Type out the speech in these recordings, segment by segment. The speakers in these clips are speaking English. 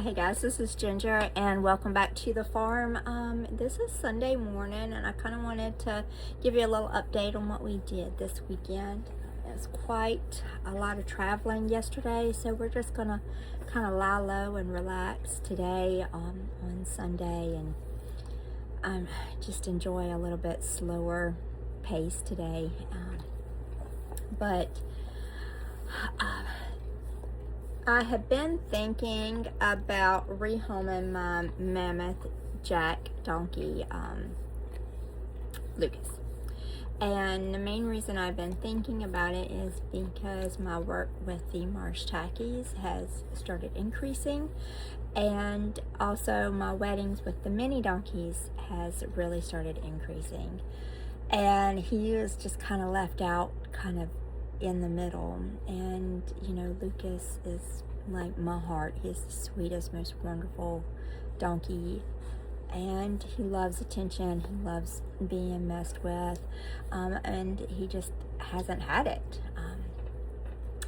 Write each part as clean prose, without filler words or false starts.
Hey guys, this is Ginger and welcome back to the farm. This is Sunday morning and I kind of wanted to give you a little update on what we did this weekend. It's quite a lot of traveling yesterday, so we're just gonna kind of lie low and relax today on Sunday and just enjoy a little bit slower pace today. But I have been thinking about rehoming my mammoth Jack donkey, Lucas. And the main reason I've been thinking about it is because my work with the marsh tackies has started increasing, and also my weddings with the mini donkeys has really started increasing. And he was just kind of left out, kind of in the middle. And you know, Lucas is like my heart. He's the sweetest, most wonderful donkey, and he loves attention, he loves being messed with, and he just hasn't had it.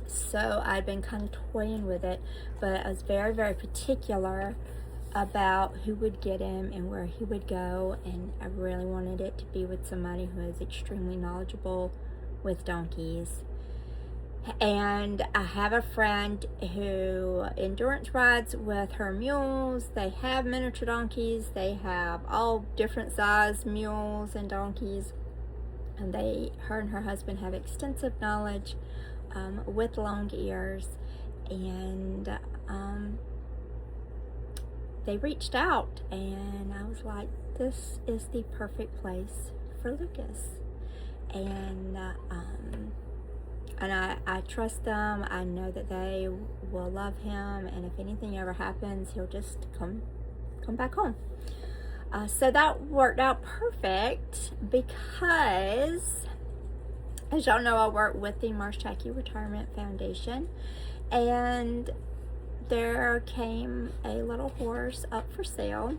So I'd been kind of toying with it, but I was very, very particular about who would get him and where he would go, and I really wanted it to be with somebody who is extremely knowledgeable with donkeys. And I have a friend who endurance rides with her mules. They have miniature donkeys, they have all different size mules and donkeys, and her and her husband have extensive knowledge with long ears. And they reached out and I was like, this is the perfect place for Lucas. And I trust them. I know that they will love him, and if anything ever happens, he'll just come back home. So that worked out perfect because, as y'all know, I work with the Marsh Tacky Retirement Foundation, and there came a little horse up for sale,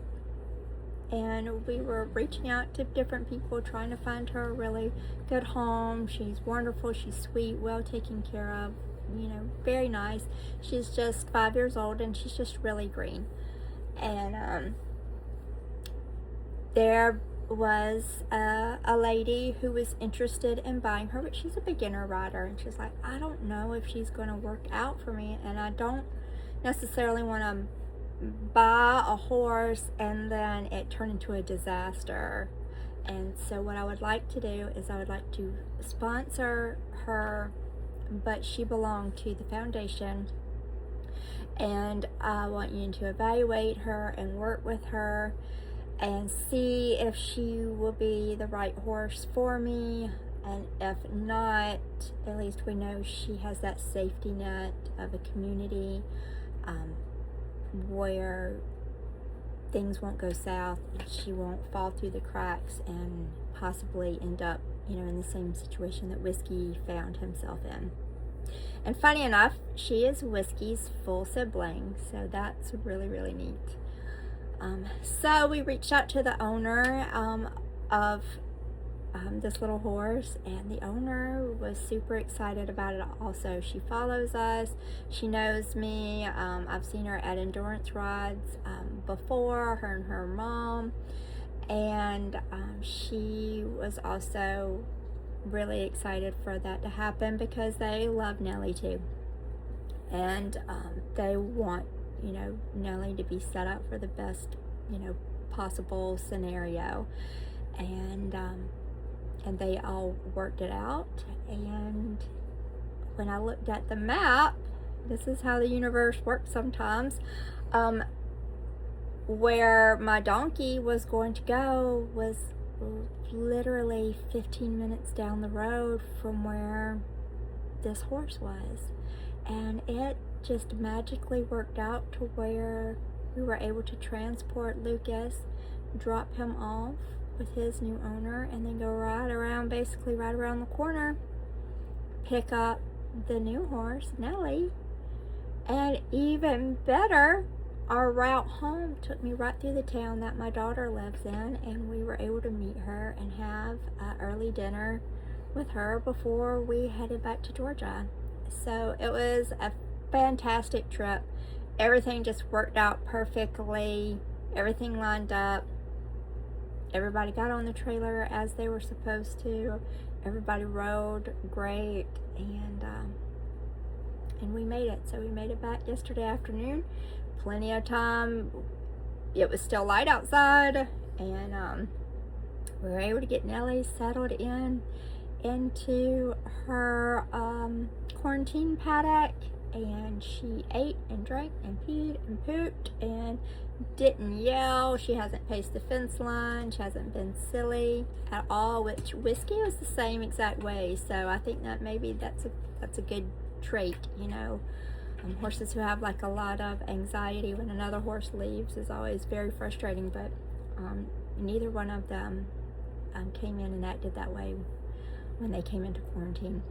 and we were reaching out to different people trying to find her a really good home. She's wonderful, she's sweet, well taken care of, you know, very nice. She's just 5 years old and she's just really green. And there was a lady who was interested in buying her, but she's a beginner rider, and she's like, I don't know if she's going to work out for me, and I don't necessarily want to buy a horse and then it turned into a disaster. And so what I would like to do is I would like to sponsor her, but she belonged to the foundation, and I want you to evaluate her and work with her and see if she will be the right horse for me. And if not, at least we know she has that safety net of a community where things won't go south, she won't fall through the cracks and possibly end up, you know, in the same situation that Whiskey found himself in. And funny enough, she is Whiskey's full sibling, so that's really, really neat. So we reached out to the owner of this little horse, and the owner was super excited about it also. She follows us, she knows me, I've seen her at endurance rides before, her and her mom, and she was also really excited for that to happen because they love Nellie too, and they want, you know, Nellie to be set up for the best, you know, possible scenario. And they all worked it out. And when I looked at the map, this is how the universe works sometimes, where my donkey was going to go was literally 15 minutes down the road from where this horse was. And it just magically worked out to where we were able to transport Lucas, drop him off with his new owner, and then go basically right around the corner, pick up the new horse, Nellie. And even better, our route home took me right through the town that my daughter lives in, and we were able to meet her and have an early dinner with her before we headed back to Georgia. So it was a fantastic trip. everything just worked out perfectly. Everything lined up. Everybody got on the trailer as they were supposed to. Everybody rode great, and we made it. So we made it back yesterday afternoon. Plenty of time. It was still light outside, and we were able to get Nellie settled into her quarantine paddock, and she ate and drank and peed and pooped and didn't yell. She hasn't paced the fence line. She hasn't been silly at all, which Whiskey was the same exact way. So I think that maybe that's a good trait, you know. Horses who have like a lot of anxiety when another horse leaves is always very frustrating, but neither one of them came in and acted that way when they came into quarantine.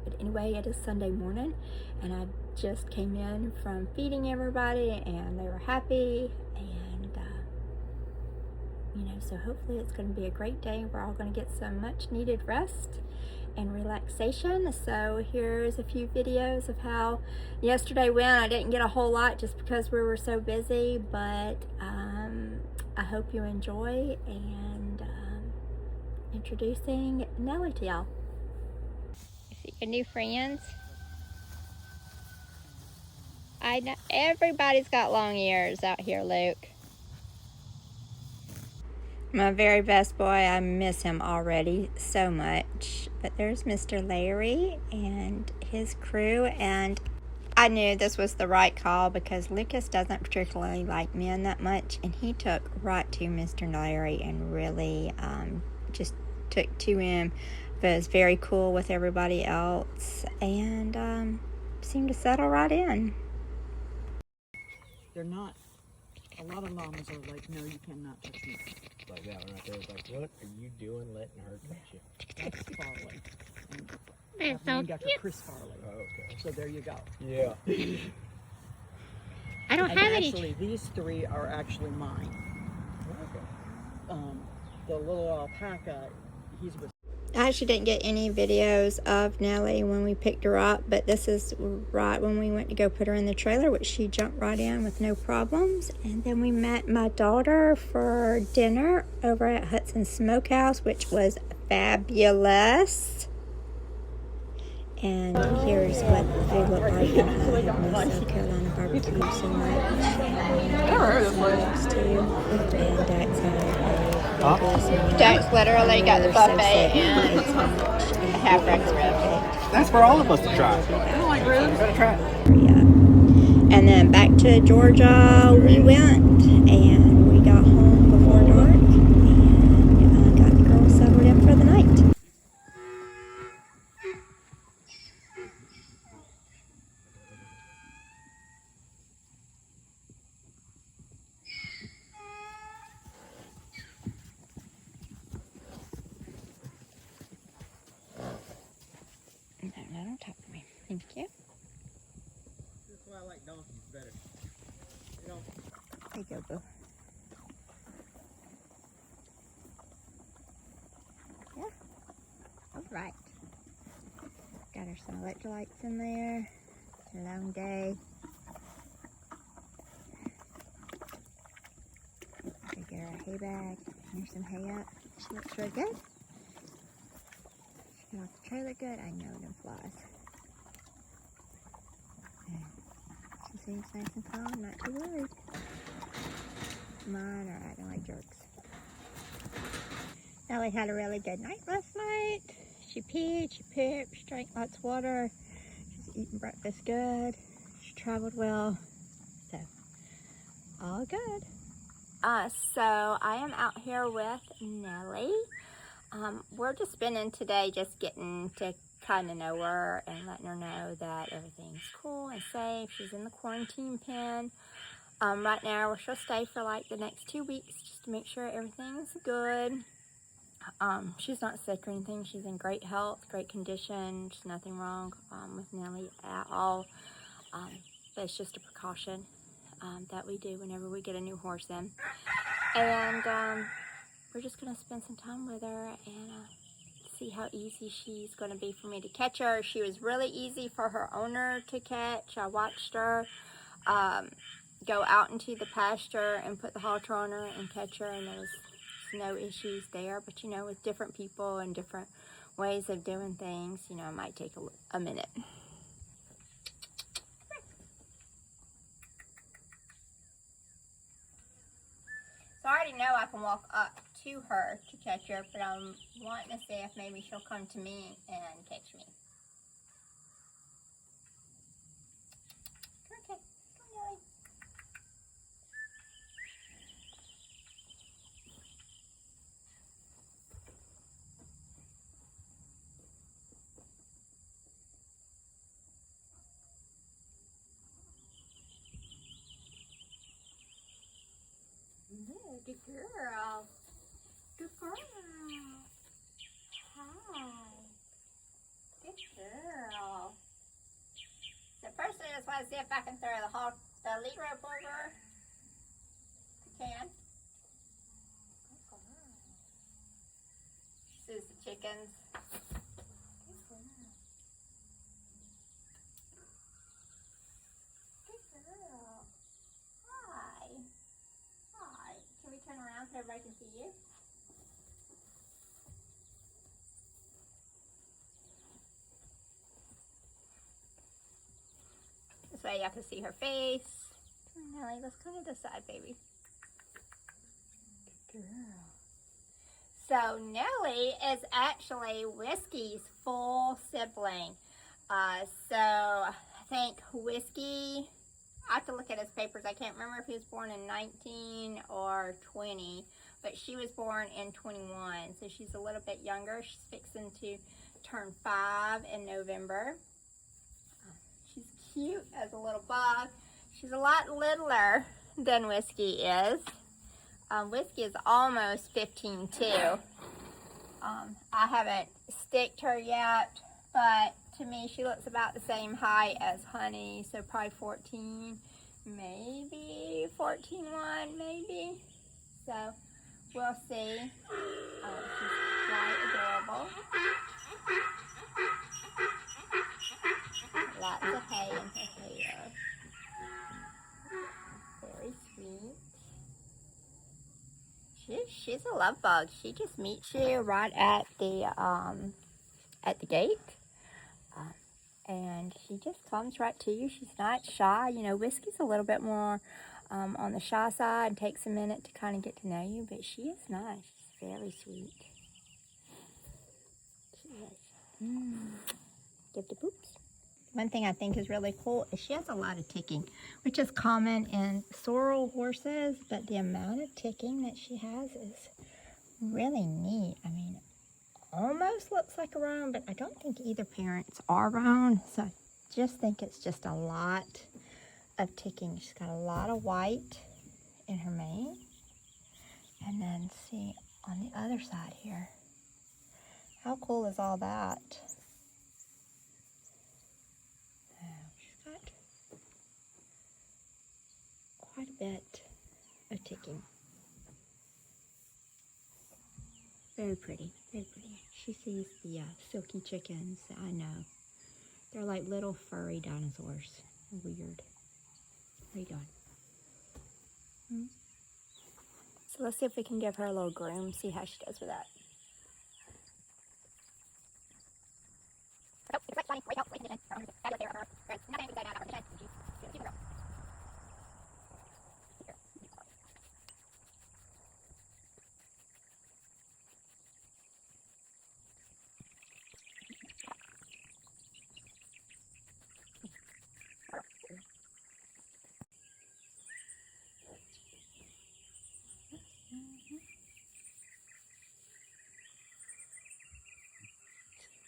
But anyway, it is Sunday morning, and I just came in from feeding everybody, and they were happy, and you know, so hopefully it's going to be a great day. We're all going to get some much needed rest and relaxation. So here's a few videos of how yesterday went. I didn't get a whole lot just because we were so busy, but I hope you enjoy, and introducing Nellie to y'all. You see your new friends? I know everybody's got long ears out here, Luke. My very best boy, I miss him already so much. But there's Mr. Larry and his crew, and I knew this was the right call because Lucas doesn't particularly like men that much, and he took right to Mr. Larry and really just took to him. Was very cool with everybody else, and seemed to settle right in. They're not. A lot of llamas are like, no, you cannot touch me. Like that one right there. It's like, what are you doing letting her touch you? That's Farley. They're And so named after cute. Chris Farley. Oh, okay. So there you go. Yeah. I don't And have any. actually, these three are actually mine. Okay. The little alpaca, he's with. I actually didn't get any videos of Nellie when we picked her up, but this is right when we went to go put her in the trailer, which she jumped right in with no problems. And then we met my daughter for dinner over at Hudson Smokehouse, which was fabulous. And here's what they look like. I miss South Carolina barbecue so much. And Dax had Dax literally got the buffet and a half rack of ribs. That's for all of us to try. I don't like ribs. Gotta try. Yeah. And then back to Georgia we went, and we got home before dark, and got the girls settled in for the night. No, don't talk to me. Thank you. That's why I like donkeys better. You know, There you go, boo. Yeah. All right. Got her some electrolytes in there. It's a long day. Get her a hay bag. Here's some hay up. She looks real good. She got off the trailer good. I know them flies. She seems nice and calm, not too worried. Mine are acting like jerks. Ellie had a really good night last night. She peed, she pooped, she drank lots of water. She's eating breakfast good. She traveled well. So, all good. So I am out here with Nellie. We're just spending today just getting to kind of know her and letting her know that everything's cool and safe. She's in the quarantine pen. Right now she'll stay for like the next 2 weeks just to make sure everything's good. She's not sick or anything. She's in great health, great condition. There's nothing wrong with Nellie at all. But it's just a precaution that we do whenever we get a new horse in. And we're just going to spend some time with her and see how easy she's going to be for me to catch her. She was really easy for her owner to catch. I watched her. go out into the pasture and put the halter on her and catch her, and there was no issues there. But you know, with different people and different ways of doing things, you know, it might take a minute. So I already know I can walk up to her to catch her, but I'm wanting to see if maybe she'll come to me and catch me. Okay, come Nellie. Good girl. Good girl. Hi. Good girl. So first I just want to see if I can throw the lead rope over. I can. She sees the chickens. Good girl. Hi. Hi. Can we turn around so everybody can see you? This way y'all can see her face. Come on, Nellie, let's come to this side, baby. Good girl. So Nellie is actually Whiskey's full sibling. So I think Whiskey, I have to look at his papers. I can't remember if he was born in 19 or 20, but she was born in 21. So she's a little bit younger. She's fixing to turn 5 in November. She's cute as a little bug. She's a lot littler than Whiskey is. Whiskey is almost 15 too. I haven't sticked her yet, but to me she looks about the same height as Honey, so probably 14, maybe 14.1, maybe. So we'll see. She's quite adorable. Lots of hay in her hair. Very sweet. She's a love bug. She just meets you right at the gate, and she just comes right to you. She's not shy. You know, Whiskey's a little bit more on the shy side and takes a minute to kind of get to know you, but she is nice. She's very sweet. She is. Give the poops. One thing I think is really cool is she has a lot of ticking, which is common in sorrel horses, but the amount of ticking that she has is really neat. I mean, almost looks like a roan, but I don't think either parents are roan, so I just think it's just a lot of ticking. She's got a lot of white in her mane. And then see on the other side here. How cool is all that? She's got quite a bit of ticking. Very pretty, very pretty. She sees the silky chickens. I know. They're like little furry dinosaurs. Weird. How you doing? So let's see if we can give her a little groom, see how she does with that.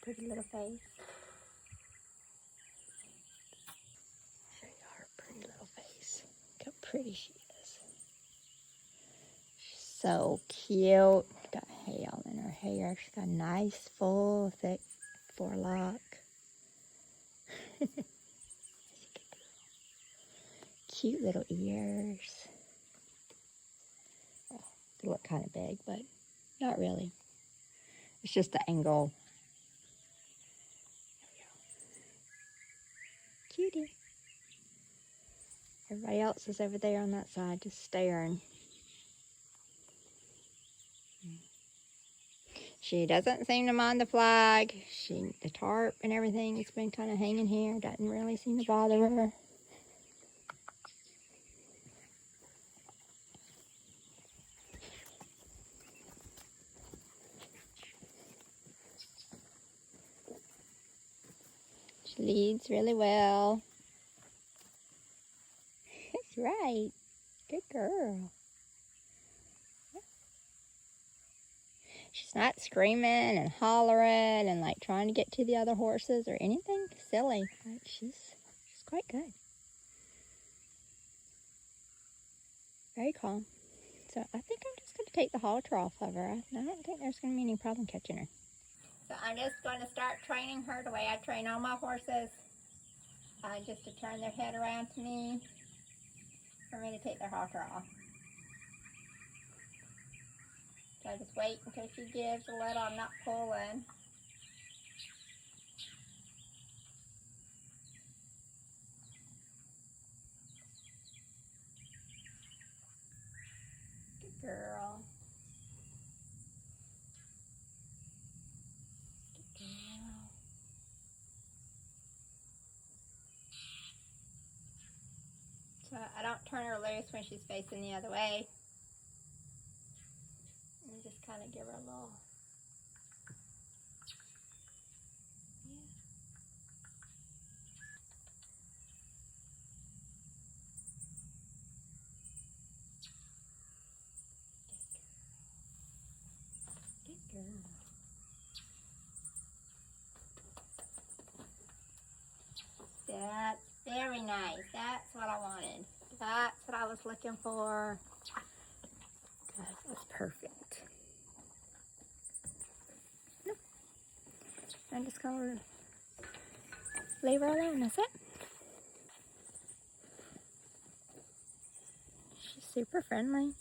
Pretty little face. Show you her pretty little face. Look how pretty she is. She's so cute. Got hay all in her hair. She's got a nice, full, thick forelock. Cute little ears. Oh, they look kind of big, but not really. It's just the angle. Cutie. Everybody else is over there on that side just staring. She doesn't seem to mind the flag. The tarp and everything has been kind of hanging here. Doesn't really seem to bother her. She leads really well. That's right. Good girl. She's not screaming and hollering and like trying to get to the other horses or anything silly. Like she's quite good. Very calm. So I think I'm just going to take the halter off of her. I don't think there's going to be any problem catching her. So I'm just going to start training her the way I train all my horses. Just to turn their head around to me for me to take their halter off. So I just wait until she gives a little. I'm not pulling. Good girl. Good girl. So I don't turn her loose when she's facing the other way. And just kind of give her a little. Good girl. That's very nice. That's what I wanted. That's what I was looking for. That was perfect. I'm just gonna leave her alone, that's it. She's super friendly.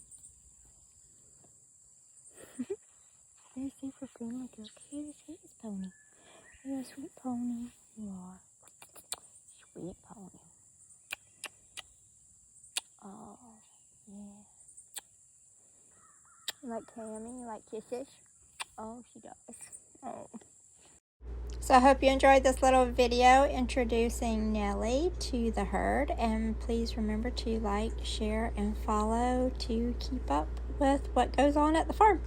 You're super friendly, girl. You're the sweetest pony. You're a sweet pony. You are. Sweet pony. Oh, yeah. You like Tammy? You like kisses? Oh, she does. Oh. So I hope you enjoyed this little video introducing Nellie to the herd, and please remember to like, share, and follow to keep up with what goes on at the farm.